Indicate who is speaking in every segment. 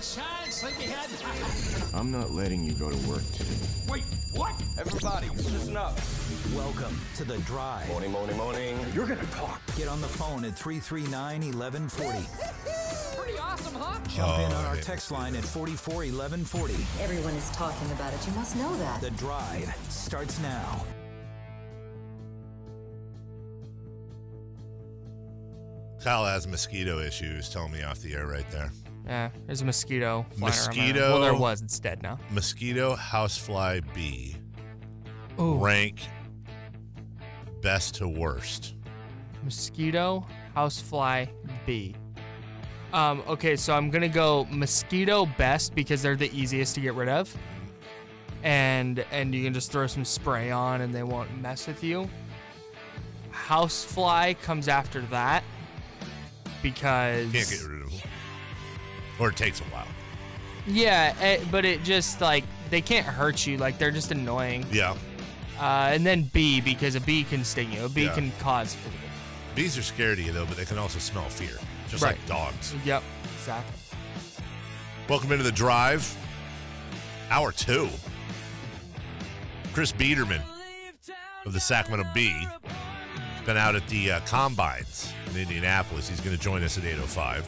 Speaker 1: sunshine, sleepyhead.
Speaker 2: I'm not letting you go to work today.
Speaker 1: Wait, what?
Speaker 3: Everybody, listen up.
Speaker 4: Welcome to The Drive.
Speaker 3: Morning, morning, morning.
Speaker 1: You're gonna talk.
Speaker 4: Get on the phone at 339-1140.
Speaker 1: Pretty awesome, huh?
Speaker 4: Jump in on our text line at 441140.
Speaker 5: Everyone is talking about it. You must know that.
Speaker 4: The Drive starts now.
Speaker 6: Kyle has mosquito issues, telling me off the air right there.
Speaker 7: Yeah, there's a mosquito flying around.
Speaker 6: Mosquito.
Speaker 7: Well, there was. It's dead now.
Speaker 6: Mosquito housefly bee.
Speaker 7: Ooh.
Speaker 6: Rank best to worst.
Speaker 7: Mosquito, housefly, bee. Okay, so I'm gonna go mosquito best because they're the easiest to get rid of, and you can just throw some spray on and they won't mess with you. Housefly comes after that because
Speaker 6: Can't get rid of them, or it takes a while.
Speaker 7: Yeah, but it just like they can't hurt you. Like they're just annoying.
Speaker 6: Yeah,
Speaker 7: And then bee because a bee can sting you. A bee
Speaker 6: Yeah.
Speaker 7: can cause physical.
Speaker 6: bees are scared of you though, but they can also smell fear, just
Speaker 7: Right.
Speaker 6: like dogs.
Speaker 7: Yep, exactly.
Speaker 6: Welcome into The Drive, Hour 2. Chris Biederman of the Sacramento Bee has been out at the Combines in Indianapolis. He's going to join us at 8:05.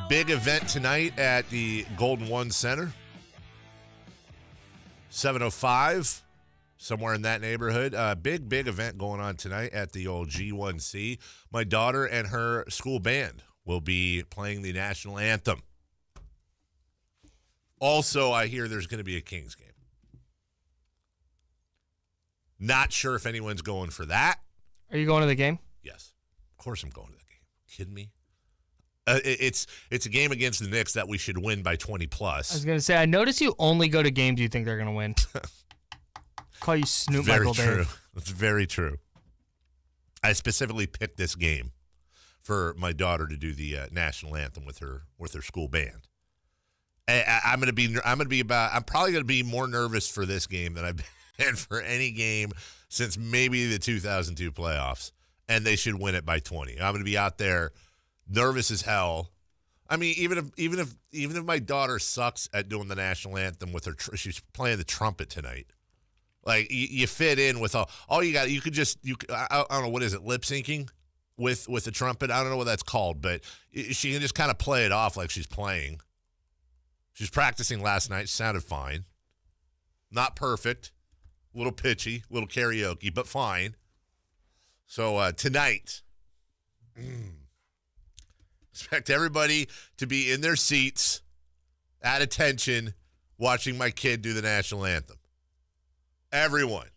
Speaker 6: Big event tonight at the Golden One Center. 7:05, somewhere in that neighborhood. Big event going on tonight at the old G1C. My daughter and her school band will be playing the national anthem. Also, I hear there's going to be a Kings game. Not sure if anyone's going for that.
Speaker 7: Are you going to the game?
Speaker 6: Yes. Of course I'm going to the game. Kidding me? It's a game against the Knicks that we should win by 20 plus.
Speaker 7: I was going to say, I notice you only go to games you think they're going to win. Call you Snoop
Speaker 6: Very
Speaker 7: Michael
Speaker 6: true.
Speaker 7: Dave.
Speaker 6: It's very true. I specifically picked this game for my daughter to do the national anthem with her school band. I'm probably going to be more nervous for this game than I've been for any game since maybe the 2002 playoffs, and they should win it by 20. I'm going to be out there nervous as hell. I mean, even if my daughter sucks at doing the national anthem with her, she's playing the trumpet tonight. Like you fit in with all you got. I don't know what is it, lip syncing with the trumpet. I don't know what that's called, but she can just kind of play it off like she's playing. She's practicing last night. She sounded fine. Not perfect. A little pitchy, a little karaoke, but fine. So tonight, expect everybody to be in their seats, at attention, watching my kid do the national anthem. Everyone.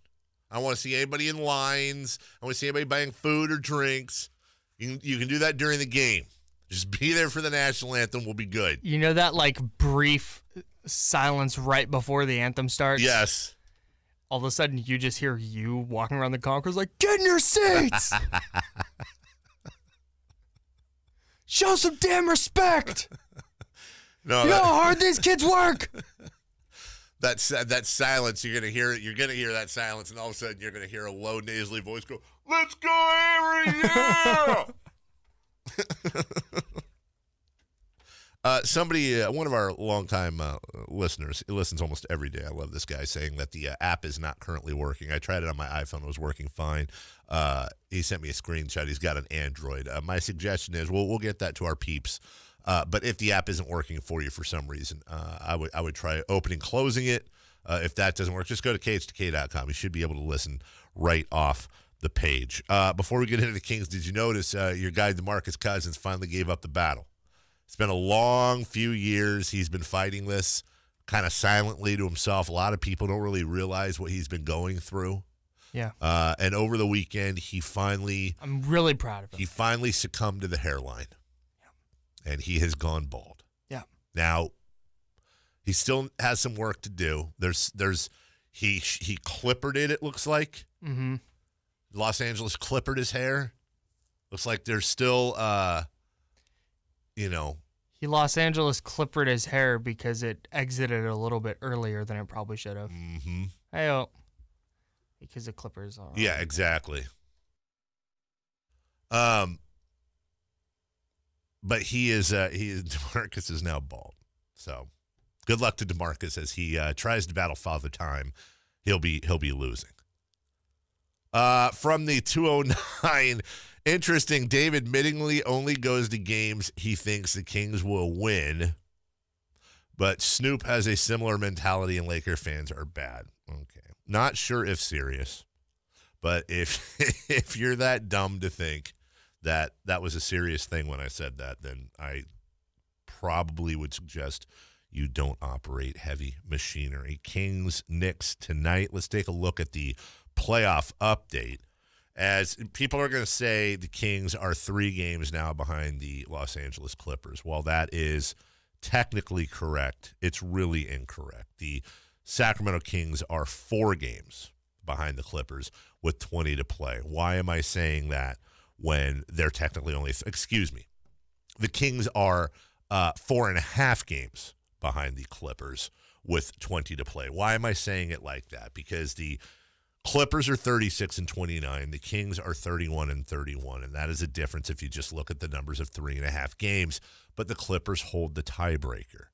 Speaker 6: I want to see anybody in lines. I want to see anybody buying food or drinks. You can do that during the game. Just be there for the national anthem. We'll be good.
Speaker 7: You know that like brief silence right before the anthem starts?
Speaker 6: Yes.
Speaker 7: All of a sudden, you just hear you walking around the concourse like, get in your seats! Show some damn respect!
Speaker 6: No,
Speaker 7: You know how hard these kids work!
Speaker 6: that silence, you're gonna hear it. You're gonna hear that silence, and all of a sudden, you're gonna hear a low, nasally voice go, "Let's go, Avery! Yeah!" Somebody, one of our longtime listeners, he listens almost every day. I love this guy, saying that the app is not currently working. I tried it on my iPhone; it was working fine. He sent me a screenshot. He's got an Android. My suggestion is, we'll get that to our peeps. But if the app isn't working for you for some reason, I would try opening, closing it. If that doesn't work, just go to kh2k.com. You should be able to listen right off the page. Before we get into the Kings, did you notice your guy DeMarcus Cousins finally gave up the battle? It's been a long few years. He's been fighting this kind of silently to himself. A lot of people don't really realize what he's been going through.
Speaker 7: Yeah.
Speaker 6: And over the weekend, I'm
Speaker 7: really proud of him.
Speaker 6: He finally succumbed to the hairline. Yeah. And he has gone bald.
Speaker 7: Yeah.
Speaker 6: Now, he still has some work to do. He clippered it looks like.
Speaker 7: Mm-hmm.
Speaker 6: Los Angeles clippered his hair. Looks like there's still,
Speaker 7: He Los Angeles clippered his hair because it exited a little bit earlier than it probably should have.
Speaker 6: Mm-hmm.
Speaker 7: Hey-oh. Because the clippers are.
Speaker 6: Yeah, exactly. but DeMarcus is now bald. So good luck to DeMarcus as he tries to battle Father Time. He'll be losing. From the 209, interesting. Dave admittingly only goes to games he thinks the Kings will win, but Snoop has a similar mentality and Laker fans are bad. Okay. Not sure if serious, but if you're that dumb to think that was a serious thing when I said that, then I probably would suggest you don't operate heavy machinery. Kings, Knicks tonight. Let's take a look at the playoff update. As people are going to say the Kings are 3 games now behind the Los Angeles Clippers. While that is technically correct, it's really incorrect. The Sacramento Kings are 4 games behind the Clippers with 20 to play. Why am I saying that when they're technically only the Kings are 4.5 games behind the Clippers with 20 to play. Why am I saying it like that? Because the Clippers are 36-29. The Kings are 31-31, and that is a difference if you just look at the numbers of 3.5 games. But the Clippers hold the tiebreaker,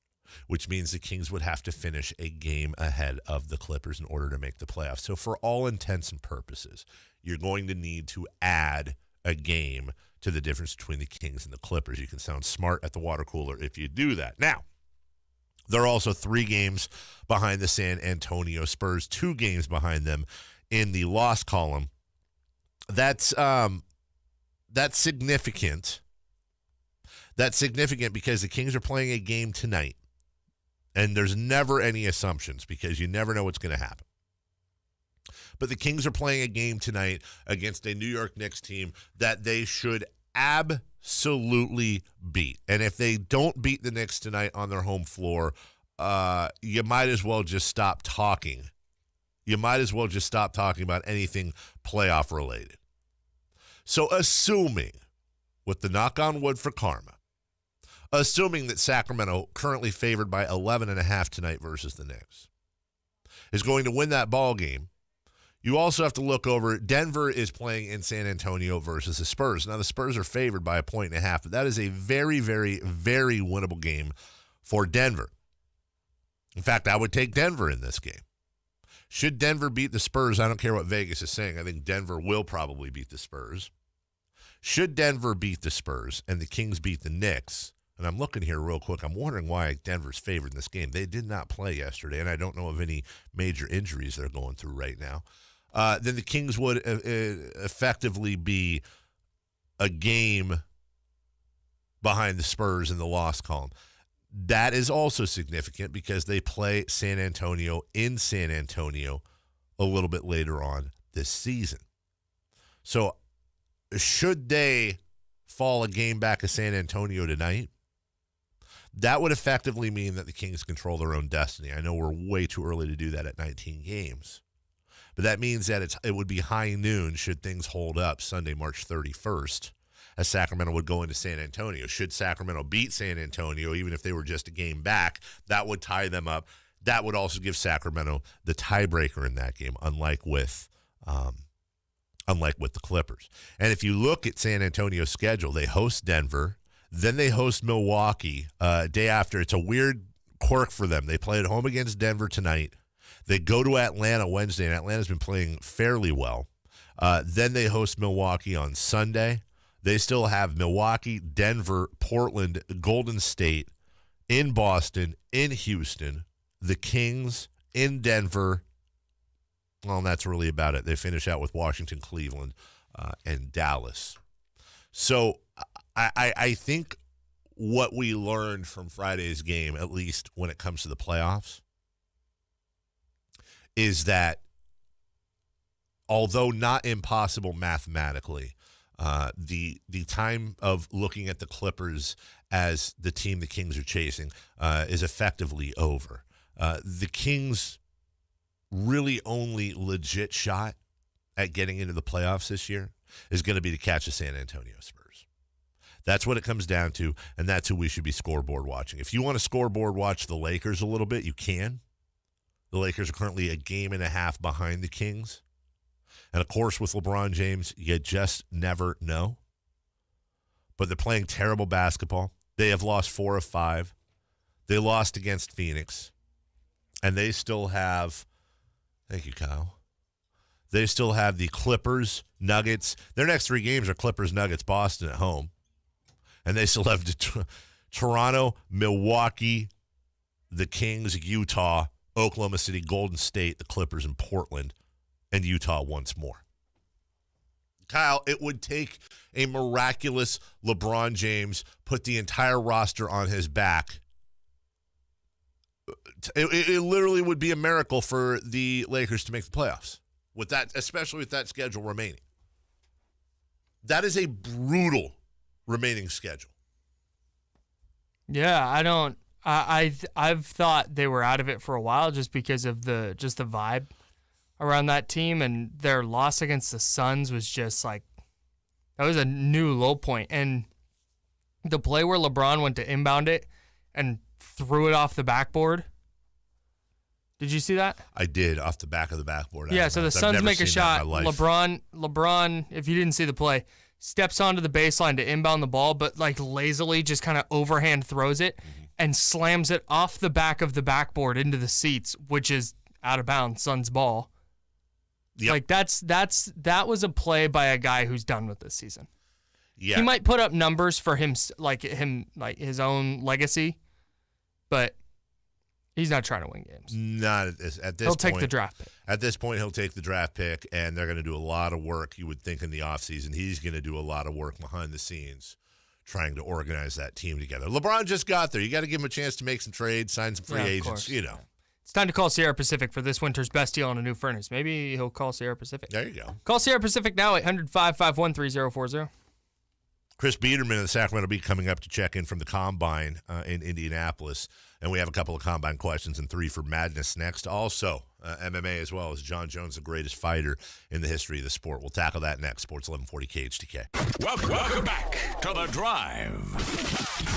Speaker 6: which means the Kings would have to finish a game ahead of the Clippers in order to make the playoffs. So for all intents and purposes, you're going to need to add a game to the difference between the Kings and the Clippers. You can sound smart at the water cooler if you do that. Now, they're also 3 games behind the San Antonio Spurs, 2 games behind them in the loss column. That's significant. That's significant because the Kings are playing a game tonight, and there's never any assumptions because you never know what's going to happen. But the Kings are playing a game tonight against a New York Knicks team that they should absolutely beat. And if they don't beat the Knicks tonight on their home floor, you might as well just stop talking. You might as well just stop talking about anything playoff related. So assuming, with the knock on wood for karma, assuming that Sacramento, currently favored by 11.5 tonight versus the Knicks, is going to win that ball game, you also have to look over. Denver is playing in San Antonio versus the Spurs. Now, the Spurs are favored by 1.5, but that is a very, very, very winnable game for Denver. In fact, I would take Denver in this game. Should Denver beat the Spurs, I don't care what Vegas is saying. I think Denver will probably beat the Spurs. Should Denver beat the Spurs and the Kings beat the Knicks, and I'm looking here real quick, I'm wondering why Denver's favored in this game. They did not play yesterday, and I don't know of any major injuries they're going through right now. Then the Kings would effectively be a game behind the Spurs in the loss column. That is also significant because they play San Antonio in San Antonio a little bit later on this season. So should they fall a game back of San Antonio tonight, that would effectively mean that the Kings control their own destiny. I know we're way too early to do that at 19 games. But that means that it would be high noon should things hold up Sunday, March 31st, as Sacramento would go into San Antonio. Should Sacramento beat San Antonio, even if they were just a game back, that would tie them up. That would also give Sacramento the tiebreaker in that game, unlike with the Clippers. And if you look at San Antonio's schedule, they host Denver, then they host Milwaukee day after. It's a weird quirk for them. They play at home against Denver tonight. They go to Atlanta Wednesday, and Atlanta's been playing fairly well. Then they host Milwaukee on Sunday. They still have Milwaukee, Denver, Portland, Golden State, in Boston, in Houston, the Kings, in Denver. Well, and that's really about it. They finish out with Washington, Cleveland, and Dallas. So I think what we learned from Friday's game, at least when it comes to the playoffs, is that although not impossible mathematically, the time of looking at the Clippers as the team the Kings are chasing is effectively over. The Kings' really only legit shot at getting into the playoffs this year is going to be to catch the San Antonio Spurs. That's what it comes down to, and that's who we should be scoreboard watching. If you want to scoreboard watch the Lakers a little bit, you can. The Lakers are currently a game and a half behind the Kings. And, of course, with LeBron James, you just never know. but they're playing terrible basketball. They have lost 4 of 5. They lost against Phoenix. And they still have, thank you, Kyle. They still have the Clippers, Nuggets. Their next 3 games are Clippers, Nuggets, Boston at home. And they still have Toronto, Milwaukee, the Kings, Utah, Oklahoma City, Golden State, the Clippers, and Portland, and Utah once more. Kyle, it would take a miraculous LeBron James, put the entire roster on his back. It literally would be a miracle for the Lakers to make the playoffs, with that, especially with that schedule remaining. That is a brutal remaining schedule.
Speaker 7: Yeah, I've thought they were out of it for a while just because of the vibe around that team, and their loss against the Suns was just like, that was a new low point. And the play where LeBron went to inbound it and threw it off the backboard. Did you see that?
Speaker 6: I did, off the back of the backboard.
Speaker 7: Yeah, so the Suns make a shot. LeBron, if you didn't see the play, steps onto the baseline to inbound the ball, but like lazily just kind of overhand throws it and slams it off the back of the backboard into the seats, which is out of bounds, Suns ball. Yep. Like that was a play by a guy who's done with this season. Yeah. He might put up numbers for him like his own legacy, but he's not trying to win games.
Speaker 6: Not at this point.
Speaker 7: He'll take the draft pick.
Speaker 6: At this point, he'll take the draft pick, and they're going to do a lot of work, you would think, in the offseason. He's going to do a lot of work behind the scenes trying to organize that team together. LeBron just got there. You got to give him a chance to make some trades, sign some free agents, you know.
Speaker 7: It's time to call Sierra Pacific for this winter's best deal on a new furnace. Maybe he'll call Sierra Pacific.
Speaker 6: There you go.
Speaker 7: Call Sierra Pacific now, 800-551-3040.
Speaker 6: Chris Biederman of the Sacramento Bee coming up to check in from the Combine in Indianapolis. And we have a couple of Combine questions and 3 for Madness next. Also, MMA as well as Jon Jones, the greatest fighter in the history of the sport. We'll tackle that next. Sports 1140 KHTK.
Speaker 8: Welcome back to The Drive.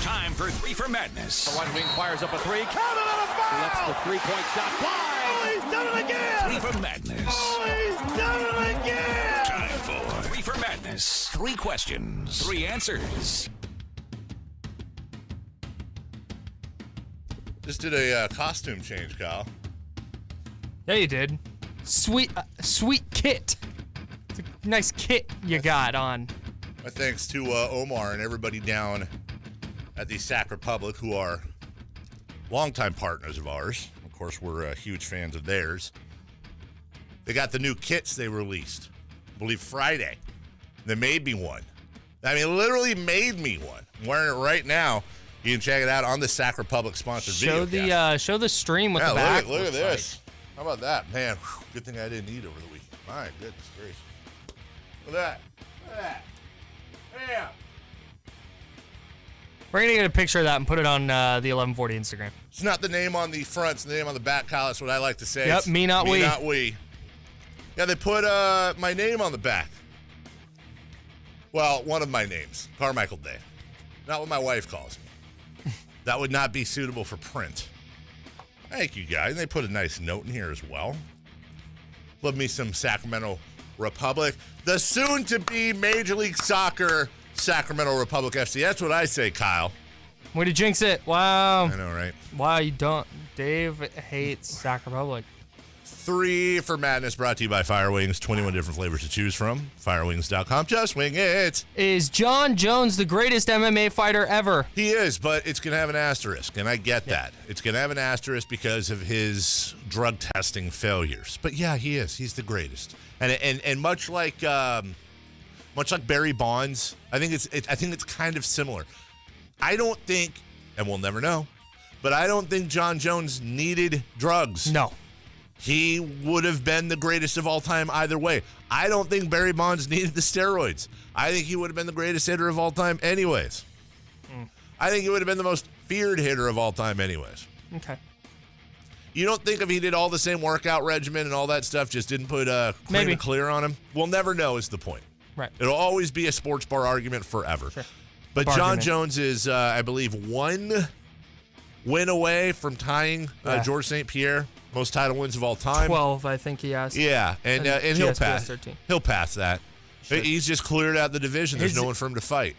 Speaker 8: Time for 3 for Madness.
Speaker 1: The right wing fires up a 3. Count it on a foul! Lets the 3-point shot fly. Oh, he's done it again!
Speaker 8: 3 for Madness.
Speaker 1: Oh, he's done it again!
Speaker 8: Time for 3 for Madness. 3 questions, 3 answers.
Speaker 6: Just did a costume change, Kyle.
Speaker 7: Yeah, you did. Sweet kit. It's a nice kit you got on.
Speaker 6: My thanks to Omar and everybody down at the Sac Republic, who are longtime partners of ours. Of course, we're huge fans of theirs. They got the new kits they released, I believe Friday. They made me one. I mean, literally made me one. I'm wearing it right now. You can check it out on the Sac Republic sponsored video.
Speaker 7: Show the stream with the back.
Speaker 6: Look at this. How about that, man? Good thing I didn't eat over the weekend. My goodness gracious. Look at that. Look at that. Bam.
Speaker 7: We're gonna get a picture of that and put it on the 1140 Instagram.
Speaker 6: It's not the name on the front; it's the name on the back, Kyle. That's what I like to say.
Speaker 7: Yep, me not we.
Speaker 6: Me not we. Yeah, they put my name on the back. Well, one of my names, Carmichael Day. Not what my wife calls me. That would not be suitable for print. Thank you, guys. They put a nice note in here as well. Love me some Sacramento Republic. The soon-to-be Major League Soccer Sacramento Republic FC. That's what I say, Kyle.
Speaker 7: Way to jinx it. Wow.
Speaker 6: I know, right?
Speaker 7: Wow, you don't. Dave hates Sac Republic.
Speaker 6: 3 for Madness, brought to you by Fire Wings. 21 different flavors to choose from. Firewings.com. Just wing it.
Speaker 7: Is Jon Jones the greatest MMA fighter ever?
Speaker 6: He is, but it's going to have an asterisk, and I get that. It's going to have an asterisk because of his drug testing failures. But yeah, he is. He's the greatest. And much like Barry Bonds, I think it's kind of similar. I don't think, and we'll never know, but I don't think Jon Jones needed drugs.
Speaker 7: No.
Speaker 6: He would have been the greatest of all time either way. I don't think Barry Bonds needed the steroids. I think he would have been the greatest hitter of all time anyways. I think he would have been the most feared hitter of all time anyways.
Speaker 7: Okay.
Speaker 6: You don't think if he did all the same workout regimen and all that stuff, just didn't put clean and clear on him? We'll never know is the point.
Speaker 7: Right.
Speaker 6: It'll always be a sports bar argument forever.
Speaker 7: Sure.
Speaker 6: But Jon Jones is, I believe, 1 win away from tying Georges St. Pierre. Most title wins of all time.
Speaker 7: 12, I think he has.
Speaker 6: Yeah, and he'll pass.
Speaker 7: 13.
Speaker 6: He'll pass that. He's just cleared out the division. There's no one for him to fight.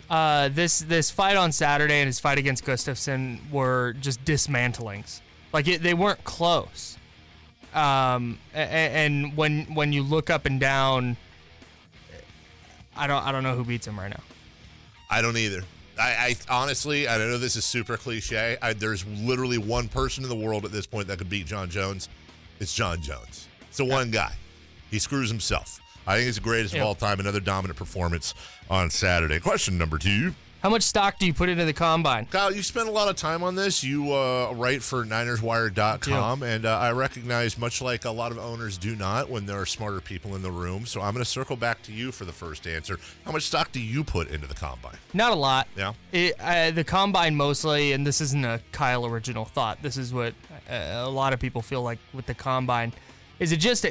Speaker 7: This fight on Saturday and his fight against Gustafsson were just dismantlings. Like they weren't close. And when you look up and down, I don't know who beats him right now.
Speaker 6: I don't either. I honestly, I know this is super cliche. There's literally one person in the world at this point that could beat Jon Jones. It's Jon Jones. It's the one guy. He screws himself. I think it's the greatest of all time. Another dominant performance on Saturday. Question number 2.
Speaker 7: How much stock do you put into the combine?
Speaker 6: Kyle, you spent a lot of time on this. You write for NinersWire.com, and I recognize, much like a lot of owners do not, when there are smarter people in the room. So I'm going to circle back to you for the first answer. How much stock do you put into the combine?
Speaker 7: Not a lot.
Speaker 6: Yeah?
Speaker 7: The combine mostly, and this isn't a Kyle original thought, this is what a lot of people feel like with the combine, is it just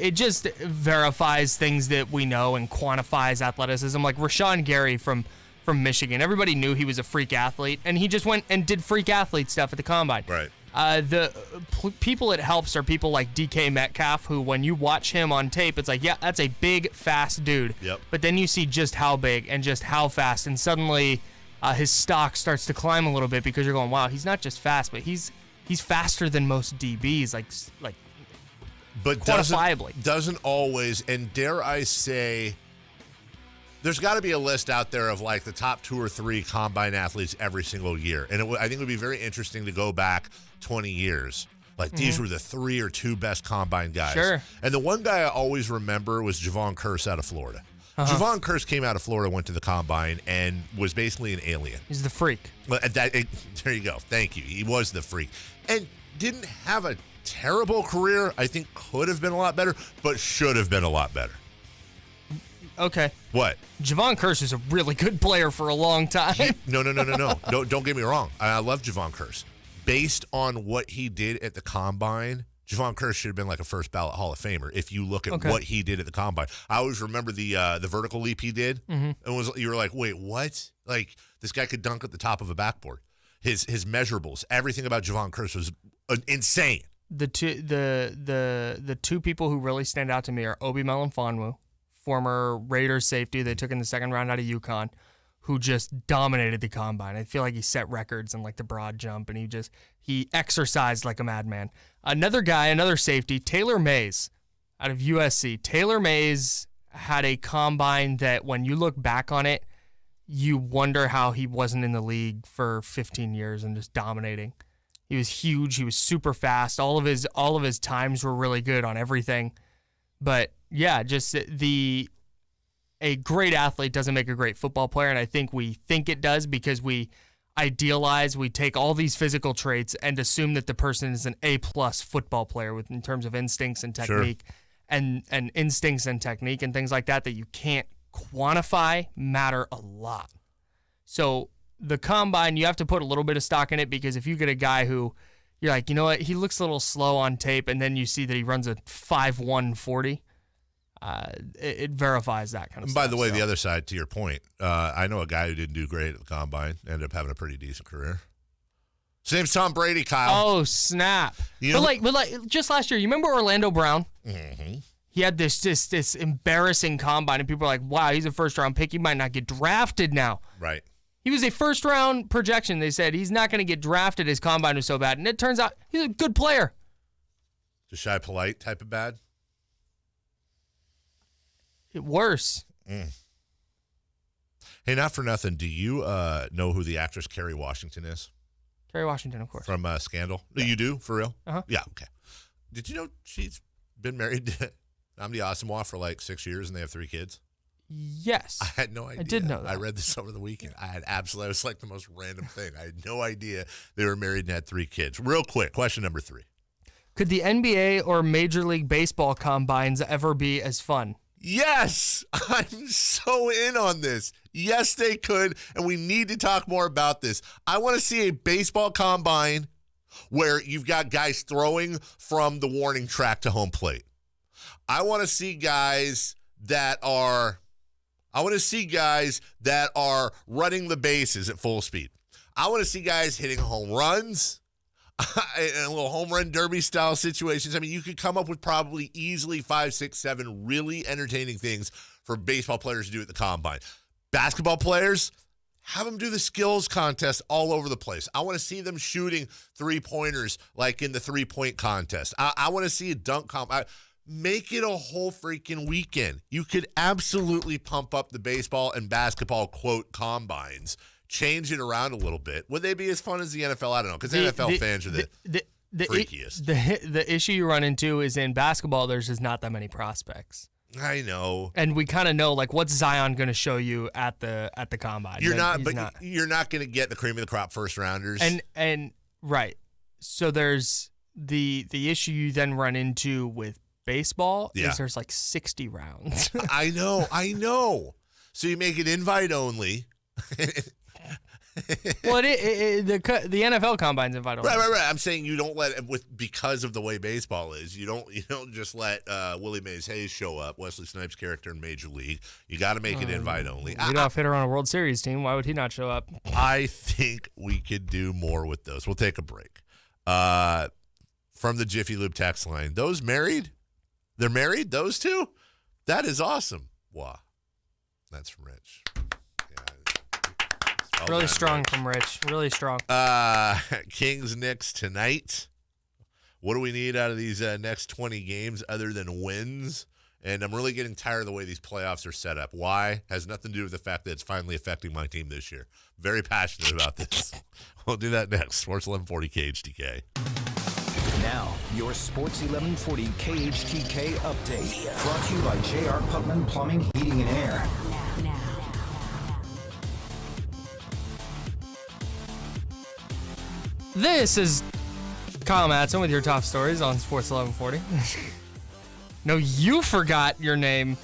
Speaker 7: verifies things that we know and quantifies athleticism. Like Rashawn Gary from Michigan. Everybody knew he was a freak athlete, and he just went and did freak athlete stuff at the combine.
Speaker 6: Right.
Speaker 7: The people it helps are people like DK Metcalf, who when you watch him on tape, it's like, yeah, that's a big, fast dude.
Speaker 6: Yep.
Speaker 7: But then you see just how big and just how fast, and suddenly his stock starts to climb a little bit because you're going, wow, he's not just fast, but he's faster than most DBs, like
Speaker 6: but
Speaker 7: quantifiably.
Speaker 6: Doesn't always, and dare I say, there's got to be a list out there of like the top 2 or 3 combine athletes every single year. And I think it would be very interesting to go back 20 years. Like these were the 3 or 2 best combine guys.
Speaker 7: Sure.
Speaker 6: And the one guy I always remember was Javon Curse out of Florida. Javon Curse came out of Florida, went to the combine, and was basically an alien.
Speaker 7: He's the freak.
Speaker 6: There you go. Thank you. He was the freak. And didn't have a terrible career. I think could have been a lot better, but should have been a lot better.
Speaker 7: Okay.
Speaker 6: What?
Speaker 7: Javon Curse is a really good player for a long time.
Speaker 6: No. Don't get me wrong. I love Javon Curse. Based on what he did at the combine, Javon Curse should have been like a first ballot Hall of Famer if you look at what he did at the combine. I always remember the vertical leap he did. And you were like, wait, what? Like, this guy could dunk at the top of a backboard. His measurables, everything about Javon Curse was insane.
Speaker 7: The two people who really stand out to me are Obi Melifonwu, former Raiders safety they took in the second round out of UConn, who just dominated the combine. I feel like he set records in like the broad jump, and he exercised like a madman. Another guy, another safety, Taylor Mays out of USC. Taylor Mays had a combine that when you look back on it, you wonder how he wasn't in the league for 15 years and just dominating. He was huge. He was super fast. All of his times were really good on everything. But yeah, just a great athlete doesn't make a great football player, and I think we think it does because we idealize, we take all these physical traits and assume that the person is an A-plus football player in terms of instincts and technique, and instincts and technique and things like that you can't quantify matter a lot. So the combine, you have to put a little bit of stock in it, because if you get a guy who you're like, you know what, he looks a little slow on tape, and then you see that he runs a 5.1 40, it verifies that kind of stuff.
Speaker 6: By the way, the other side to your point, I know a guy who didn't do great at the combine, ended up having a pretty decent career. His name's Tom Brady, Kyle.
Speaker 7: Oh, snap. But like just last year, you remember Orlando Brown?
Speaker 6: Mm-hmm.
Speaker 7: He had this embarrassing combine, and people are like, wow, he's a first-round pick. He might not get drafted now.
Speaker 6: Right.
Speaker 7: He was a first-round projection. They said he's not going to get drafted. His combine was so bad. And it turns out he's a good player.
Speaker 6: Just shy polite type of bad?
Speaker 7: Worse.
Speaker 6: Hey, not for nothing. Do you know who the actress Kerry Washington is?
Speaker 7: Kerry Washington, of course.
Speaker 6: From Scandal? Yeah. You do? For real?
Speaker 7: Uh-huh.
Speaker 6: Yeah, okay. Did you know she's been married to Nnamdi Asomugha for like 6 years and they have 3 kids?
Speaker 7: Yes.
Speaker 6: I had no idea.
Speaker 7: I did know that.
Speaker 6: I read this over the weekend. It was like the most random thing. I had no idea they were married and had 3 kids. Real quick, question number 3.
Speaker 7: Could the NBA or Major League Baseball combines ever be as fun?
Speaker 6: Yes, I'm so in on this. Yes, they could, and we need to talk more about this. I want to see a baseball combine where you've got guys throwing from the warning track to home plate. I want to see guys that are running the bases at full speed. I want to see guys hitting home runs. And a little home run derby style situations. I mean, you could come up with probably easily 5, 6, 7 really entertaining things for baseball players to do at the combine. Basketball players, have them do the skills contest all over the place. I want to see them shooting three-pointers like in the three-point contest. I want to see a dunk make it a whole freaking weekend. You could absolutely pump up the baseball and basketball, quote, combines. Change it around a little bit. Would they be as fun as the NFL? I don't know, because NFL fans are the freakiest.
Speaker 7: The issue you run into is in basketball, there's just not that many prospects.
Speaker 6: I know.
Speaker 7: And we kind of know, like, what's Zion going to show you at the combine?
Speaker 6: You're not going to get the cream of the crop first rounders.
Speaker 7: And right. So there's the issue you then run into with baseball is there's like 60 rounds.
Speaker 6: I know. So you make it invite only.
Speaker 7: Well, the NFL combine's invite only.
Speaker 6: Right. I'm saying you don't let it because of the way baseball is. You don't just let Willie Mays Hayes show up, Wesley Snipes' character in Major League. You got to make it invite only.
Speaker 7: Leadoff hitter on a World Series team. Why would he not show up?
Speaker 6: I think we could do more with those. We'll take a break. From the Jiffy Lube text line, those married? They're married. Those two. That is awesome. Wow, that's from Rich.
Speaker 7: Really strong from Rich. Really strong.
Speaker 6: Kings Knicks tonight. What do we need out of these next 20 games other than wins? And I'm really getting tired of the way these playoffs are set up. Why? Has nothing to do with the fact that it's finally affecting my team this year. Very passionate about this. We'll do that next. Sports 1140 KHTK.
Speaker 4: Now, your Sports 1140 KHTK update. Brought to you by J.R. Putman Plumbing, Heating, and Air.
Speaker 7: This is Kyle Madsen with your top stories on Sports 1140. No, you forgot your name,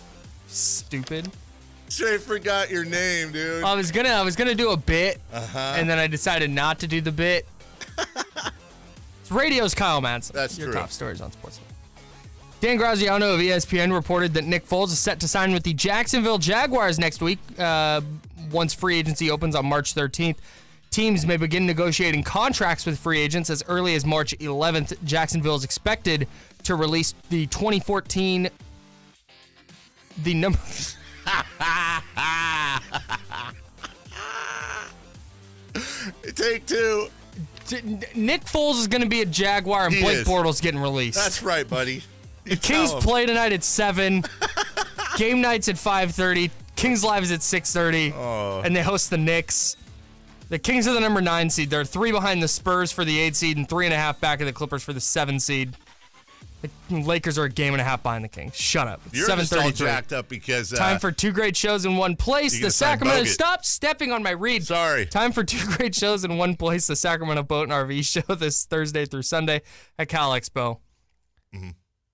Speaker 7: stupid.
Speaker 6: Straight forgot your name, dude.
Speaker 7: I was gonna do a bit, and then I decided not to do the bit. It's radio's Kyle Madsen.
Speaker 6: That's
Speaker 7: your
Speaker 6: true.
Speaker 7: top stories on Sports 1140. Dan Graziano of ESPN reported that Nick Foles is set to sign with the Jacksonville Jaguars next week. Once free agency opens on March 13th. Teams may begin negotiating contracts with free agents as early as March 11th. Jacksonville is expected to release the 2014 number.
Speaker 6: Take two.
Speaker 7: Nick Foles is going to be a Jaguar, and Blake Bortles getting released.
Speaker 6: That's right, buddy.
Speaker 7: The Kings play tonight at 7. Game night's at 5:30. Kings Live is at 6:30, and they host the Knicks. The Kings are the number 9 seed. They're 3 behind the Spurs for the 8 seed and 3.5 back of the Clippers for the 7 seed. The Lakers are a game and a half behind the Kings. Shut up. It's
Speaker 6: You're just all
Speaker 7: 7:33.
Speaker 6: jacked up because
Speaker 7: Time for 2 great shows in one place. The Sacramento. Stop stepping on my read.
Speaker 6: Sorry.
Speaker 7: Time for 2 great shows in one place. The Sacramento Boat and RV Show this Thursday through Sunday at Cal Expo. Mm-hmm.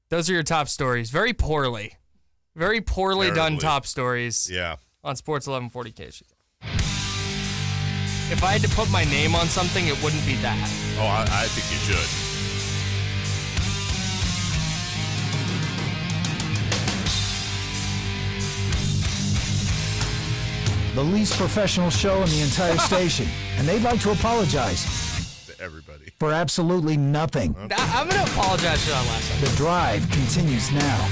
Speaker 7: Those are your top stories. Very poorly done top stories.
Speaker 6: Yeah.
Speaker 7: On Sports 1140 KC. If I had to put my name on something, it wouldn't be that.
Speaker 6: Oh, I think you should.
Speaker 4: The least professional show in the entire station. And they'd like to apologize.
Speaker 6: To everybody.
Speaker 4: For absolutely nothing.
Speaker 7: I'm going to apologize for that last time.
Speaker 4: The drive continues now.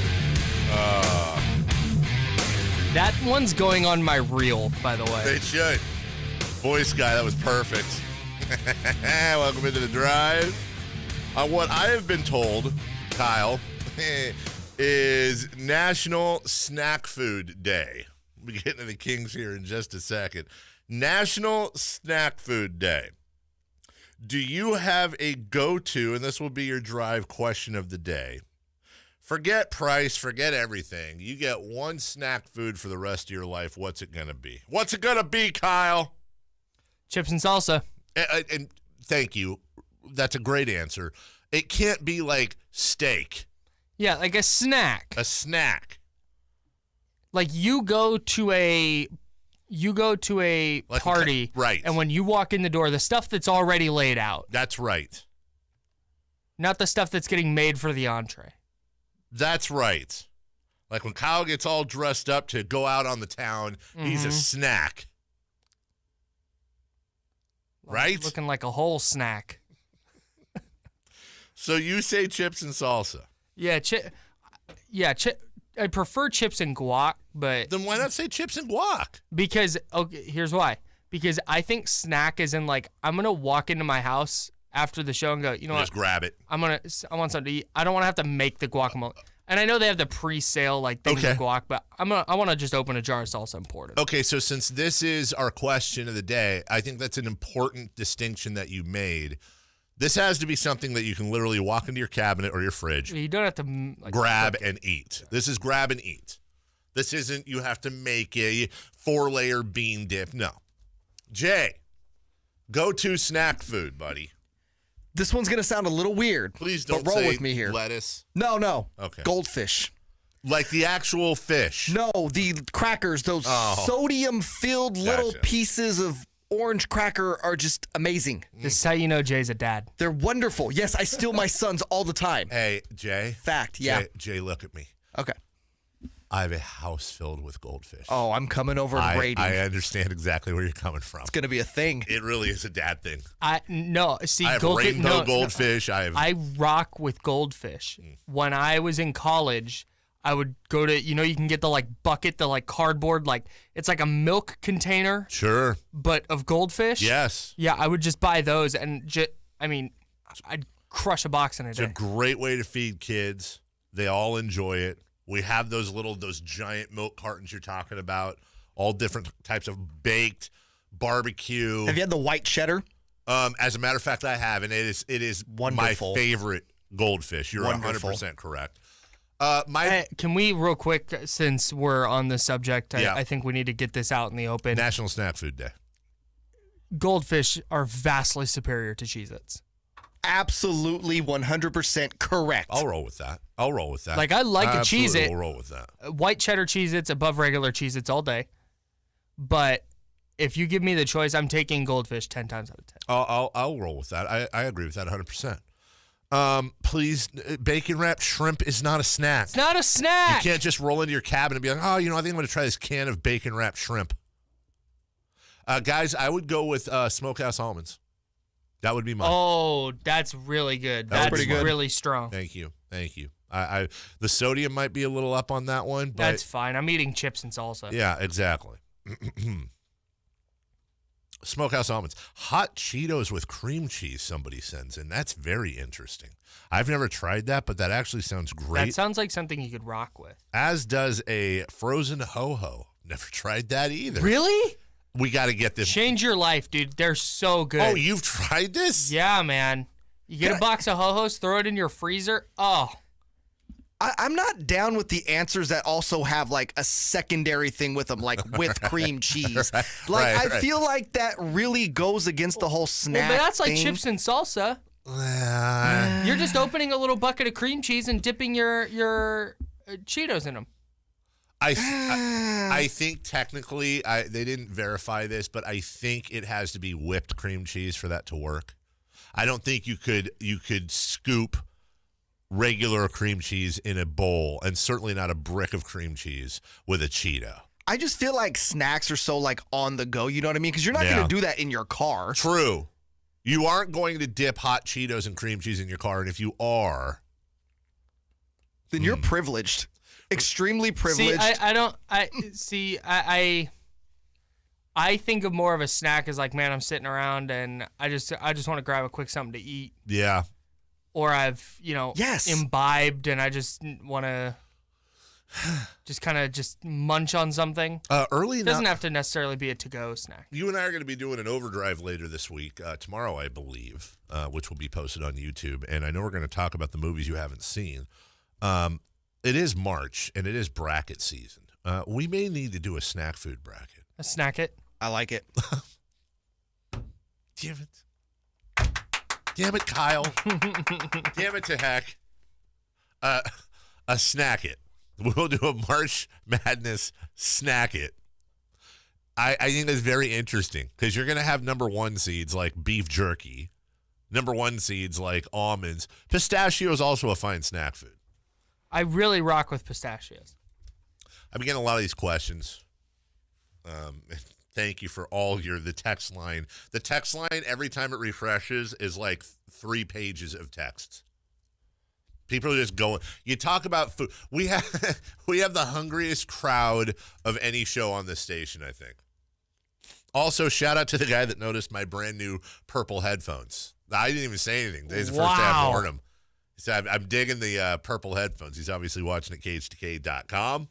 Speaker 7: That one's going on my reel, by the way.
Speaker 6: It should. Voice guy, that was perfect. Welcome into the drive. What I have been told, Kyle, is National Snack Food Day. We'll be getting to the Kings here in just a second. National Snack Food Day. Do you have a go-to, and this will be your drive question of the day. Forget price, forget everything. You get one snack food for the rest of your life. What's it going to be? What's it going to be, Kyle?
Speaker 7: Chips and salsa.
Speaker 6: And thank you. That's a great answer. It can't be like steak.
Speaker 7: Yeah, like a snack.
Speaker 6: A snack.
Speaker 7: Like you go to a like party,
Speaker 6: right?
Speaker 7: And when you walk in the door, the stuff that's already laid out.
Speaker 6: That's right.
Speaker 7: Not the stuff that's getting made for the entree.
Speaker 6: That's right. Like when Kyle gets all dressed up to go out on the town, he's a snack. Right?
Speaker 7: Looking like a whole snack.
Speaker 6: So you say chips and salsa.
Speaker 7: Yeah, I prefer chips and guac, but
Speaker 6: Then why not say chips and guac?
Speaker 7: because here's why. Because I think snack is in like I'm gonna walk into my house after the show and go, you know
Speaker 6: Just
Speaker 7: what?
Speaker 6: grab it.
Speaker 7: I want something to eat. I don't want to have to make the guacamole. And I know they have the pre-sale like things of guac, but I want to just open a jar of salsa and pour it in.
Speaker 6: Okay, so since this is our question of the day, I think that's an important distinction that you made. This has to be something that you can literally walk into your cabinet or your fridge,
Speaker 7: You don't have to like,
Speaker 6: grab and eat. This is grab and eat. This isn't you have to make a 4-layer bean dip. No. Jay, go-to snack food, buddy.
Speaker 9: This one's going to sound a little weird.
Speaker 6: Please don't
Speaker 9: but roll
Speaker 6: say
Speaker 9: with me here.
Speaker 6: lettuce.
Speaker 9: No.
Speaker 6: Okay.
Speaker 9: Goldfish.
Speaker 6: Like the actual fish.
Speaker 9: No, the crackers, those sodium-filled little pieces of orange cracker are just amazing.
Speaker 7: This is how you know Jay's a dad.
Speaker 9: They're wonderful. Yes, I steal my sons all the time.
Speaker 6: Hey, Jay.
Speaker 9: Fact, yeah.
Speaker 6: Jay, look at me.
Speaker 9: Okay.
Speaker 6: I have a house filled with goldfish.
Speaker 9: Oh, I'm coming over and raiding.
Speaker 6: I understand exactly where you're coming from.
Speaker 9: It's going to be a thing.
Speaker 6: It really is a dad thing.
Speaker 7: I have
Speaker 6: rainbow goldfish.
Speaker 7: I rock with goldfish. When I was in college, I would go to, you can get the like bucket, the like cardboard, like it's like a milk container.
Speaker 6: Sure.
Speaker 7: But of goldfish.
Speaker 6: Yes.
Speaker 7: Yeah, I would just buy those and I'd crush a box in a day.
Speaker 6: It's a great way to feed kids. They all enjoy it. We have those giant milk cartons you're talking about, all different types of baked, barbecue.
Speaker 9: Have you had the white cheddar?
Speaker 6: As a matter of fact, I have, and it is
Speaker 9: wonderful.
Speaker 6: My favorite goldfish. You're
Speaker 9: Wonderful.
Speaker 6: 100% correct.
Speaker 7: Can we real quick, since we're on the subject,
Speaker 6: Yeah.
Speaker 7: I think we need to get this out in the open.
Speaker 6: National Snack Food Day.
Speaker 7: Goldfish are vastly superior to Cheez-Its.
Speaker 9: Absolutely 100% correct.
Speaker 6: I'll roll with that.
Speaker 7: Like, I like a
Speaker 6: Absolutely
Speaker 7: Cheez-It.
Speaker 6: will roll with that.
Speaker 7: White cheddar Cheez-Its above regular Cheez-Its all day. But if you give me the choice, I'm taking Goldfish 10 times out of 10.
Speaker 6: I'll roll with that. I agree with that 100%. Please, bacon wrapped shrimp is not a snack.
Speaker 7: It's not a snack.
Speaker 6: You can't just roll into your cabinet and be like, I think I'm going to try this can of bacon wrapped shrimp. Guys, I would go with smokehouse almonds. That would be mine.
Speaker 7: Oh, that's really good.
Speaker 6: That's
Speaker 7: That's
Speaker 6: pretty good.
Speaker 7: really strong.
Speaker 6: Thank you. I the sodium might be a little up on that one, but
Speaker 7: That's fine. I'm eating chips and salsa.
Speaker 6: yeah, exactly. Smokehouse almonds. Hot Cheetos with cream cheese, somebody sends in. That's very interesting. I've never tried that, but that actually sounds great.
Speaker 7: That sounds like something you could rock with.
Speaker 6: As does a frozen ho-ho. Never tried that either.
Speaker 7: Really?
Speaker 6: We got to get this.
Speaker 7: Change your life, dude. They're so good.
Speaker 6: Oh, you've tried this?
Speaker 7: Yeah, man. You get a box of Ho-Hos, throw it in your freezer. Oh.
Speaker 9: I'm not down with the answers that also have like a secondary thing with them, like with cream cheese. I feel like that really goes against the whole snack
Speaker 7: Well, but that's like
Speaker 9: thing.
Speaker 7: chips and salsa. You're just opening a little bucket of cream cheese and dipping your Cheetos in them.
Speaker 6: I think technically they didn't verify this, but I think it has to be whipped cream cheese for that to work. I don't think you could scoop regular cream cheese in a bowl, and certainly not a brick of cream cheese with a Cheeto.
Speaker 9: I just feel like snacks are so like on the go, you know what I mean? Because you're not going to do that in your car.
Speaker 6: True. You aren't going to dip hot Cheetos and cream cheese in your car, and if you are,
Speaker 9: then you're privileged. Extremely privileged.
Speaker 7: I think of more of a snack as like, man, I'm sitting around and I just want to grab a quick something to eat.
Speaker 6: Yeah.
Speaker 7: Or I've, imbibed and I just want to just kind of just munch on something. It doesn't have to necessarily be a to-go snack.
Speaker 6: You and I are going to be doing an overdrive later this week, tomorrow, I believe, which will be posted on YouTube. And I know we're going to talk about the movies you haven't seen. It is March, and it is bracket season. We may need to do a snack food bracket.
Speaker 7: A snack it?
Speaker 9: I like it.
Speaker 6: Damn it. Damn it, Kyle. Damn it to heck. A snack it. We'll do a March Madness snack it. I think that's very interesting because you're going to have number one seeds like beef jerky, number one seeds like almonds. Pistachio is also a fine snack food.
Speaker 7: I really rock with pistachios.
Speaker 6: I've been getting a lot of these questions. Thank you for all the text line. The text line, every time it refreshes, is like 3 pages of text. People are just going. You talk about food. We have the hungriest crowd of any show on this station, I think. Also, shout out to the guy that noticed my brand new purple headphones. I didn't even say anything. Today's the first day I've worn them. He said, I'm digging the purple headphones. He's obviously watching at KHTK.com.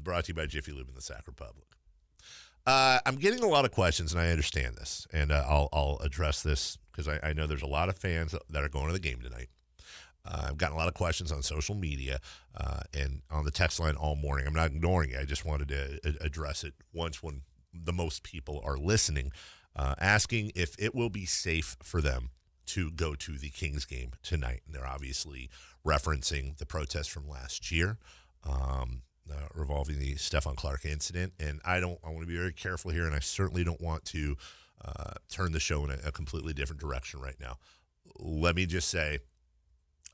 Speaker 6: Brought to you by Jiffy Lube in the Sac Republic. I'm getting a lot of questions, and I understand this, and I'll address this because I know there's a lot of fans that are going to the game tonight. I've gotten a lot of questions on social media and on the text line all morning. I'm not ignoring it. I just wanted to address it once when the most people are listening, asking if it will be safe for them to go to the Kings game tonight. And they're obviously referencing the protest from last year. Revolving the Stephon Clark incident, and I want to be very careful here, and I certainly don't want to turn the show in a completely different direction right now. Let me just say,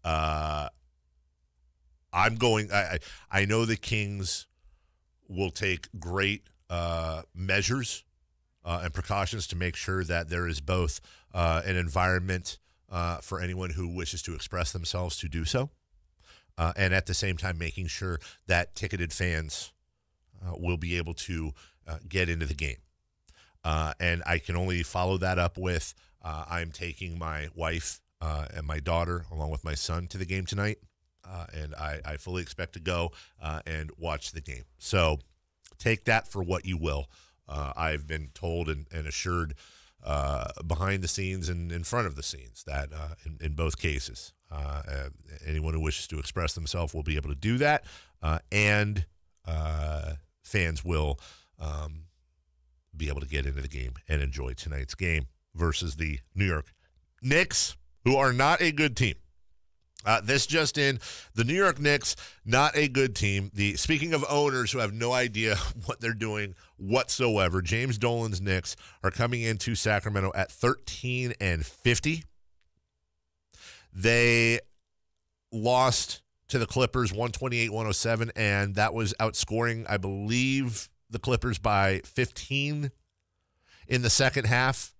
Speaker 6: I'm going. I know the Kings will take great measures and precautions to make sure that there is both an environment for anyone who wishes to express themselves to do so. And at the same time, making sure that ticketed fans will be able to get into the game. And I can only follow that up with I'm taking my wife and my daughter, along with my son, to the game tonight. And I fully expect to go and watch the game. So take that for what you will. I've been told and assured behind the scenes and in front of the scenes that in both cases, anyone who wishes to express themselves will be able to do that, and fans will be able to get into the game and enjoy tonight's game versus the New York Knicks, who are not a good team. This just in, the New York Knicks, not a good team. Speaking of owners who have no idea what they're doing whatsoever, James Dolan's Knicks are coming into Sacramento at 13-50. They lost to the Clippers 128-107, and that was outscoring, I believe, the Clippers by 15 in the second half.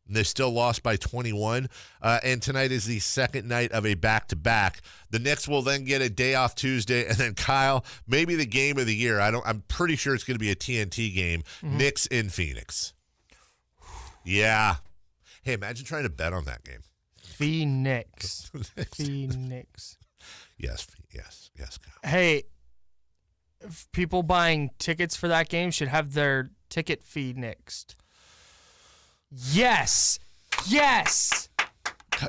Speaker 6: They still lost by 21. And tonight is the second night of a back-to-back. The Knicks will then get a day off Tuesday. And then, Kyle, maybe the game of the year. I'm pretty sure it's going to be a TNT game. Mm-hmm. Knicks in Phoenix. Yeah. Hey, imagine trying to bet on that game.
Speaker 7: Phoenix. Phoenix.
Speaker 6: Yes, Kyle.
Speaker 7: Hey, people buying tickets for that game should have their ticket fee nixed. Yes.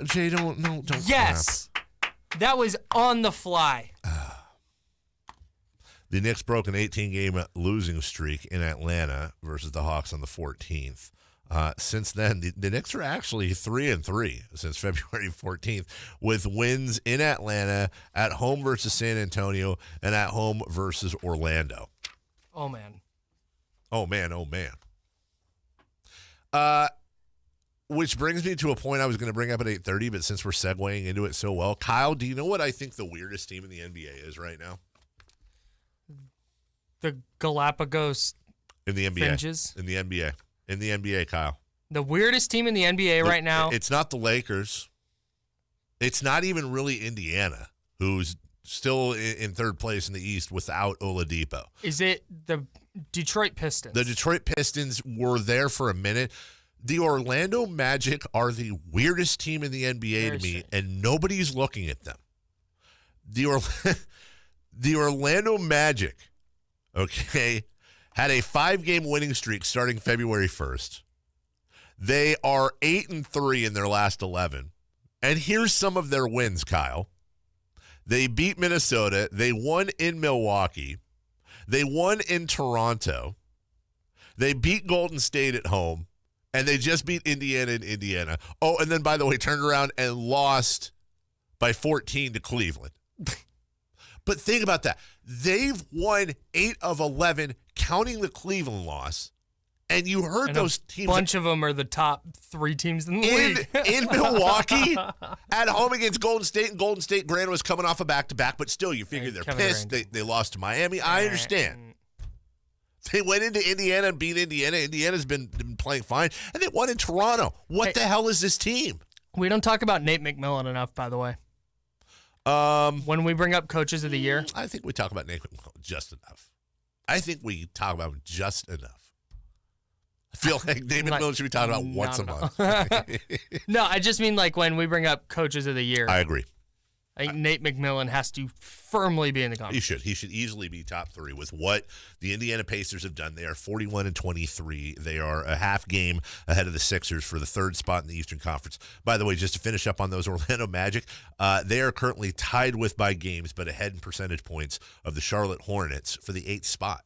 Speaker 6: Jay, don't.
Speaker 7: Yes. Snap. That was on the fly.
Speaker 6: The Knicks broke an 18-game losing streak in Atlanta versus the Hawks on the 14th. Since then, the Knicks are actually 3-3 since February 14th, with wins in Atlanta, at home versus San Antonio, and at home versus Orlando.
Speaker 7: Oh, man.
Speaker 6: Which brings me to a point I was going to bring up at 8:30, but since we're segueing into it so well, Kyle, do you know what I think the weirdest team in the NBA is right now?
Speaker 7: The Galapagos
Speaker 6: in the NBA.
Speaker 7: Finches?
Speaker 6: In the NBA, Kyle.
Speaker 7: The weirdest team in the NBA right now?
Speaker 6: It's not the Lakers. It's not even really Indiana, who's still in third place in the East without Oladipo.
Speaker 7: Is it the Detroit Pistons?
Speaker 6: The Detroit Pistons were there for a minute. The Orlando Magic are the weirdest team in the NBA to me, and nobody's looking at them. The Orlando Magic, okay, had a 5-game winning streak starting February 1st. They are 8-3 in their last 11. And here's some of their wins, Kyle. They beat Minnesota. They won in Milwaukee. They won in Toronto. They beat Golden State at home. And they just beat Indiana in Indiana. Oh, and then, by the way, turned around and lost by 14 to Cleveland. But think about that. They've won 8 of 11, counting the Cleveland loss. And you heard and those teams.
Speaker 7: A bunch of them are the top 3 teams in the league.
Speaker 6: In Milwaukee, at home against Golden State. And Golden State, granted, was coming off a back-to-back. But still, you figure they're pissed. They lost to Miami. I understand. They went into Indiana and beat Indiana. Indiana's been playing fine. And they won in Toronto. What the hell is this team?
Speaker 7: We don't talk about Nate McMillan enough, by the way. When we bring up coaches of the year,
Speaker 6: I think we talk about Nate McMillan just enough. I think we talk about him just enough. I feel like Nate McMillan should be talked about once a month.
Speaker 7: No, I just mean like when we bring up coaches of the year.
Speaker 6: I agree.
Speaker 7: I think Nate McMillan has to firmly be in the conversation.
Speaker 6: He should easily be top 3 with what the Indiana Pacers have done. They are 41-23. They are a half game ahead of the Sixers for the 3rd spot in the Eastern Conference. By the way, just to finish up on those Orlando Magic, they are currently tied with by games, but ahead in percentage points of the Charlotte Hornets for the 8th spot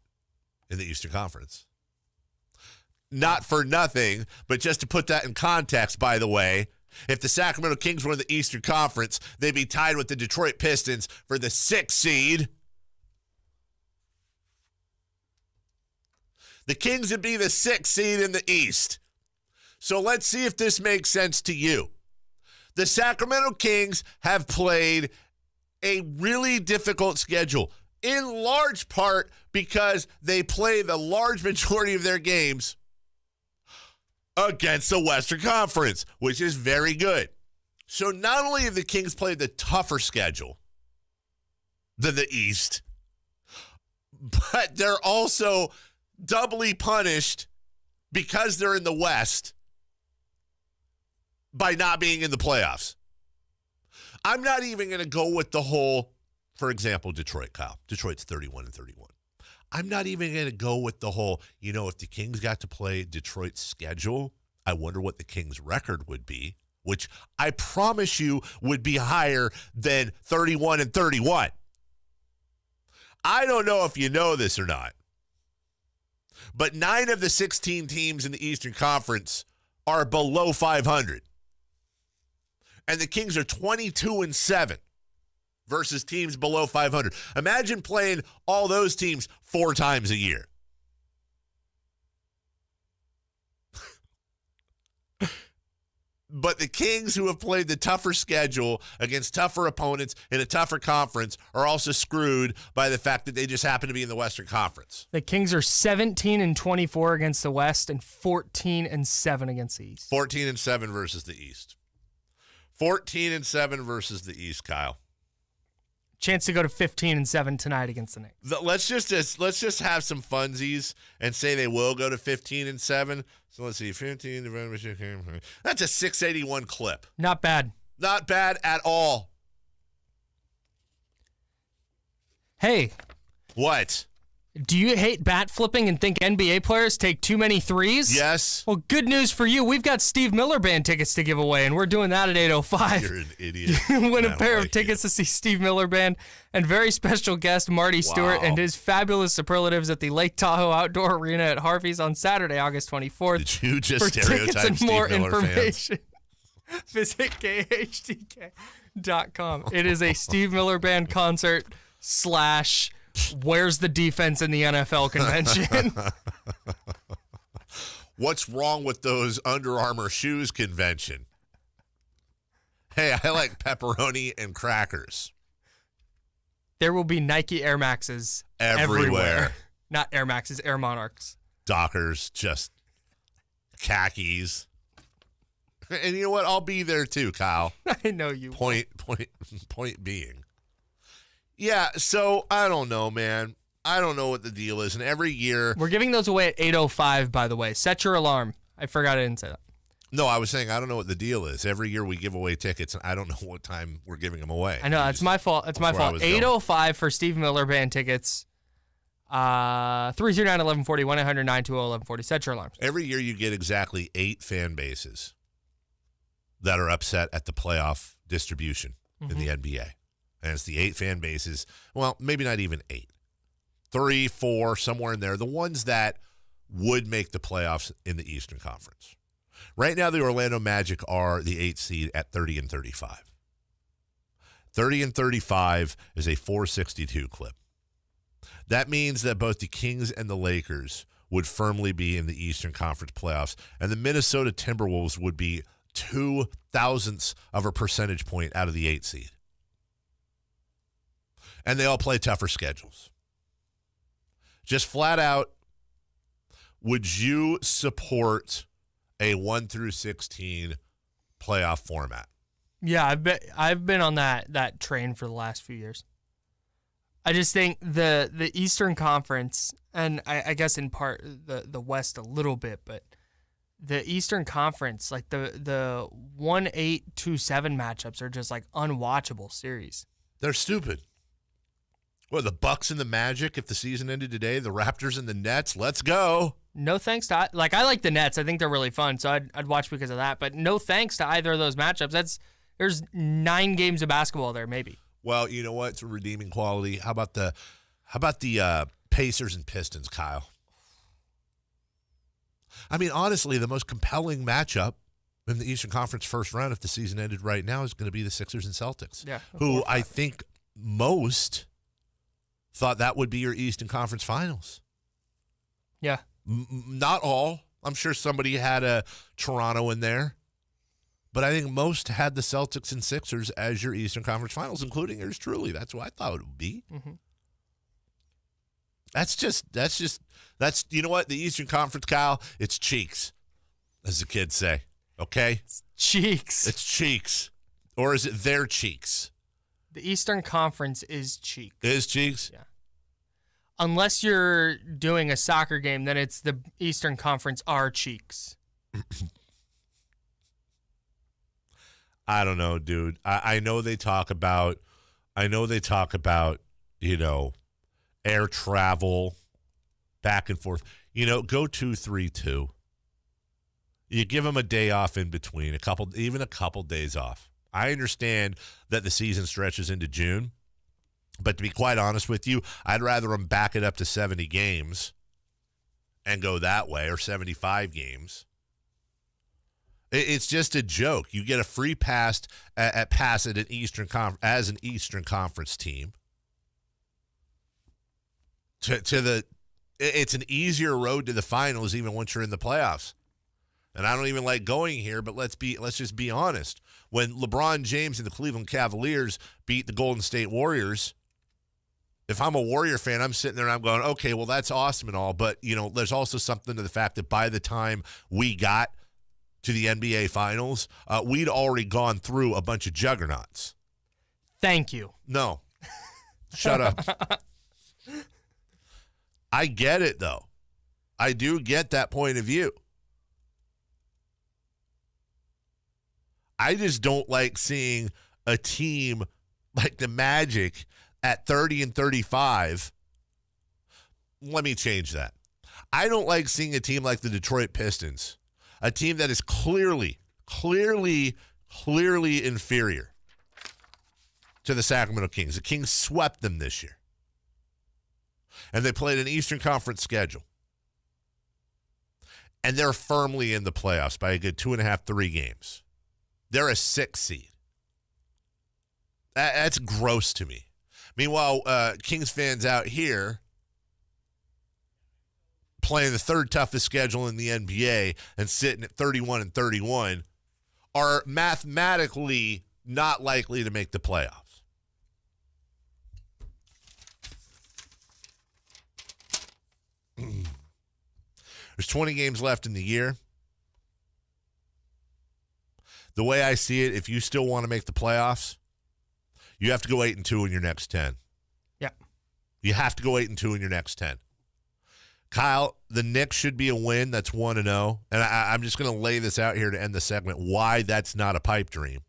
Speaker 6: in the Eastern Conference. Not for nothing, but just to put that in context, by the way, if the Sacramento Kings were in the Eastern Conference, they'd be tied with the Detroit Pistons for the 6th seed. The Kings would be the 6th seed in the East. So let's see if this makes sense to you. The Sacramento Kings have played a really difficult schedule, in large part because they play the large majority of their games against the Western Conference, which is very good. So not only have the Kings played the tougher schedule than the East, but they're also doubly punished because they're in the West by not being in the playoffs. I'm not even going to go with the whole, for example, Detroit, Kyle. Detroit's 31-31. I'm not even going to go with the whole, if the Kings got to play Detroit's schedule, I wonder what the Kings' record would be, which I promise you would be higher than 31-31. I don't know if you know this or not, but 9 of the 16 teams in the Eastern Conference are below 500. And the Kings are 22-7. Versus teams below 500. Imagine playing all those teams 4 times a year. But the Kings, who have played the tougher schedule against tougher opponents in a tougher conference, are also screwed by the fact that they just happen to be in the Western Conference.
Speaker 7: The Kings are 17-24 against the West and 14-7 against the East.
Speaker 6: 14-7 versus the East. 14-7 versus the East, Kyle.
Speaker 7: Chance to go to 15-7 tonight against the Knicks.
Speaker 6: Let's just have some funsies and say they will go to 15-7. So let's see, 15 divided. That's a 681 clip.
Speaker 7: Not bad.
Speaker 6: Not bad at all.
Speaker 7: Hey.
Speaker 6: What?
Speaker 7: Do you hate bat flipping and think NBA players take too many threes?
Speaker 6: Yes.
Speaker 7: Well, good news for you. We've got Steve Miller Band tickets to give away, and we're doing that at 8:05.
Speaker 6: You're an idiot.
Speaker 7: Win a pair of tickets to see Steve Miller Band and very special guest Marty Stewart and his fabulous superlatives at the Lake Tahoe Outdoor Arena at Harvey's on Saturday, August 24th.
Speaker 6: Did you just
Speaker 7: for
Speaker 6: stereotype
Speaker 7: tickets and
Speaker 6: Steve
Speaker 7: more
Speaker 6: Miller
Speaker 7: information, visit KHTK.com. It is a Steve Miller Band concert / Where's the defense in the NFL convention?
Speaker 6: What's wrong with those Under Armour shoes convention? Hey, I like pepperoni and crackers.
Speaker 7: There will be Nike Air Maxes
Speaker 6: everywhere.
Speaker 7: Not Air Maxes, Air Monarchs.
Speaker 6: Dockers, just khakis. And you know what? I'll be there too, Kyle.
Speaker 7: I know you.
Speaker 6: Point being. Yeah, so I don't know, man. I don't know what the deal is. And every year...
Speaker 7: We're giving those away at 8:05, by the way. Set your alarm. I forgot I didn't say that.
Speaker 6: No, I was saying I don't know what the deal is. Every year we give away tickets, and I don't know what time we're giving them away.
Speaker 7: I know. That's my fault. It's my fault. 8:05 for Steve Miller Band tickets. 339-1140, 1-800-920-1140. Set your alarms.
Speaker 6: Every year you get exactly 8 fan bases that are upset at the playoff distribution in the NBA. And it's the 8 fan bases, well, maybe not even 8. 3, 4, somewhere in there, the ones that would make the playoffs in the Eastern Conference. Right now, the Orlando Magic are the 8th seed at 30-35. 30-35 is a 462 clip. That means that both the Kings and the Lakers would firmly be in the Eastern Conference playoffs, and the Minnesota Timberwolves would be 0.02 of a percentage point out of the 8th seed. And they all play tougher schedules. Just flat out, would you support a 1 through 16 playoff format?
Speaker 7: Yeah, I've been on that train for the last few years. I just think the Eastern Conference, and I guess in part the West a little bit, but the Eastern Conference, like the 1-8, 2-7 matchups are just like unwatchable series.
Speaker 6: They're stupid. What, the Bucks and the Magic, if the season ended today, the Raptors and the Nets, let's go.
Speaker 7: No thanks to, I like the Nets. I think they're really fun, so I'd watch because of that. But no thanks to either of those matchups. There's 9 games of basketball there, maybe.
Speaker 6: Well, you know what? It's a redeeming quality. How about the Pacers and Pistons, Kyle? I mean, honestly, the most compelling matchup in the Eastern Conference first round, if the season ended right now, is going to be the Sixers and Celtics.
Speaker 7: Yeah,
Speaker 6: who I think most thought that would be your Eastern Conference Finals.
Speaker 7: Yeah.
Speaker 6: Not all. I'm sure somebody had a Toronto in there. But I think most had the Celtics and Sixers as your Eastern Conference Finals, including yours truly. That's what I thought it would be.
Speaker 7: Mm-hmm.
Speaker 6: That's you know what? The Eastern Conference, Kyle, it's cheeks, as the kids say. Okay?
Speaker 7: It's cheeks.
Speaker 6: It's cheeks. Or is it their cheeks?
Speaker 7: The Eastern Conference is cheeks.
Speaker 6: It is cheeks?
Speaker 7: Yeah. Unless you're doing a soccer game, then it's the Eastern Conference are cheeks.
Speaker 6: I don't know, dude. I know they talk about, you know, air travel, back and forth. You know, go 2-3-2. You give them a day off in between, even a couple days off. I understand that the season stretches into June, but to be quite honest with you, I'd rather them back it up to 70 games and go that way, or 75 games. It's just a joke. You get a free pass at an Eastern as an Eastern Conference team. It's an easier road to the finals even once you're in the playoffs. And I don't even like going here, but let's just be honest. When LeBron James and the Cleveland Cavaliers beat the Golden State Warriors, if I'm a Warrior fan, I'm sitting there and I'm going, okay, well, that's awesome and all, but you know, there's also something to the fact that by the time we got to the NBA Finals, we'd already gone through a bunch of juggernauts.
Speaker 7: Thank you.
Speaker 6: No. Shut up. I get it, though. I do get that point of view. I just don't like seeing a team like the Magic at 30 and 35. Let me change that. I don't like seeing a team like the Detroit Pistons, a team that is clearly inferior to the Sacramento Kings. The Kings swept them this year. And they played an Eastern Conference schedule. And they're firmly in the playoffs by a good 2.5, 3 games. They're a 6 seed. That's gross to me. Meanwhile, Kings fans out here playing the third toughest schedule in the NBA and sitting at 31 and 31 are mathematically not likely to make the playoffs. There's 20 games left in the year. The way I see it, if you still want to make the playoffs, you have to go 8-2 in your next 10.
Speaker 7: Yeah.
Speaker 6: You have to go 8-2 in your next 10. Kyle, the Knicks should be a win. That's 1-0. And I'm just going to lay this out here to end the segment, why that's not a pipe dream.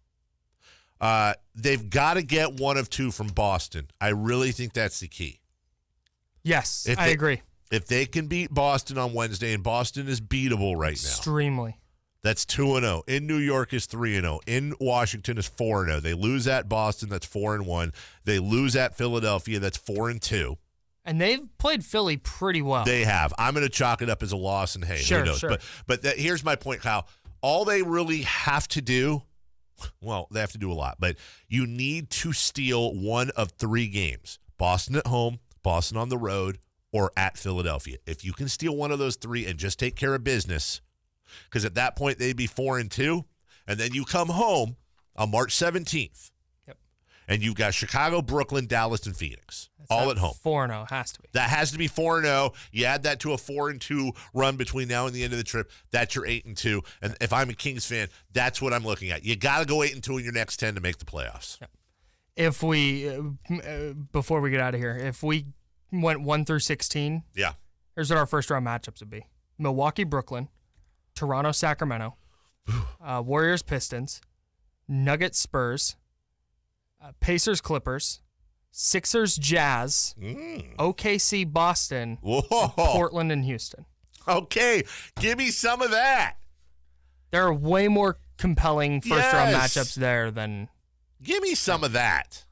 Speaker 6: They've got to get one of 2 from Boston. I really think that's the key.
Speaker 7: Yes, I agree.
Speaker 6: If they can beat Boston on Wednesday, and Boston is beatable right now.
Speaker 7: Extremely.
Speaker 6: That's 2-0. In New York is 3-0. In Washington is 4-0. They lose at Boston, that's 4-1. They lose at Philadelphia, that's 4-2.
Speaker 7: And they've played Philly pretty well.
Speaker 6: They have. I'm going to chalk it up as a loss, and hey,
Speaker 7: sure,
Speaker 6: who knows?
Speaker 7: Sure.
Speaker 6: But here's my point, Kyle. All they really have to do, well, they have to do a lot, but you need to steal one of 3 games. Boston at home, Boston on the road, or at Philadelphia. If you can steal one of those 3 and just take care of business, because at that point they'd be 4-2, and then you come home on March 17th.
Speaker 7: Yep.
Speaker 6: And you've got Chicago, Brooklyn, Dallas, and Phoenix, all at home.
Speaker 7: 4-0 has to be.
Speaker 6: That has to be 4-0. You add that to a 4-2 run between now and the end of the trip. That's your 8-2. And if I'm a Kings fan, that's what I'm looking at. You got to go 8-2 in your next 10 to make the playoffs.
Speaker 7: Yeah. If we, before we get out of here, if we went 1 through 16,
Speaker 6: yeah,
Speaker 7: here's what our first round matchups would be: Milwaukee, Brooklyn, Toronto, Sacramento, Warriors, Pistons, Nuggets, Spurs, Pacers, Clippers, Sixers, Jazz, OKC, Boston, Portland, and Houston.
Speaker 6: Okay, give me some of that.
Speaker 7: There are way more compelling first-round matchups there than...
Speaker 6: Give me some of that.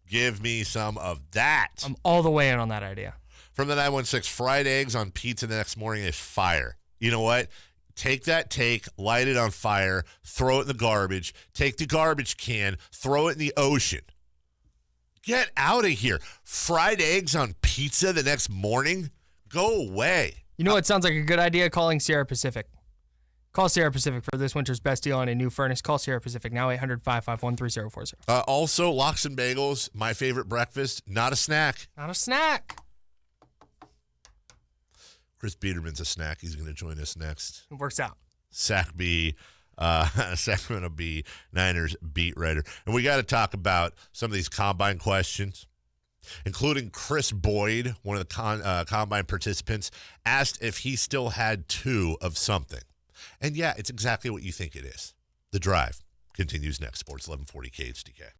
Speaker 6: Give me some of that.
Speaker 7: I'm all the way in on that idea.
Speaker 6: From the 916, fried eggs on pizza the next morning is fire. You know what? Take that light it on fire, throw it in the garbage, take the garbage can, throw it in the ocean. Get out of here. Fried eggs on pizza the next morning? Go away.
Speaker 7: You know what sounds like a good idea? Calling Sierra Pacific. Call Sierra Pacific for this winter's best deal on a new furnace. Call Sierra Pacific now, 800-551-3040.
Speaker 6: Also, lox and bagels, my favorite breakfast, not a snack.
Speaker 7: Not a snack.
Speaker 6: Chris Biederman's a snack. He's going to join us next.
Speaker 7: It works out.
Speaker 6: Sacramento Bee Niners beat writer. And we got to talk about some of these combine questions, including Chris Boyd, one of the combine participants, asked if he still had 2 of something. And yeah, it's exactly what you think it is. The Drive continues next. Sports 1140 KHTK.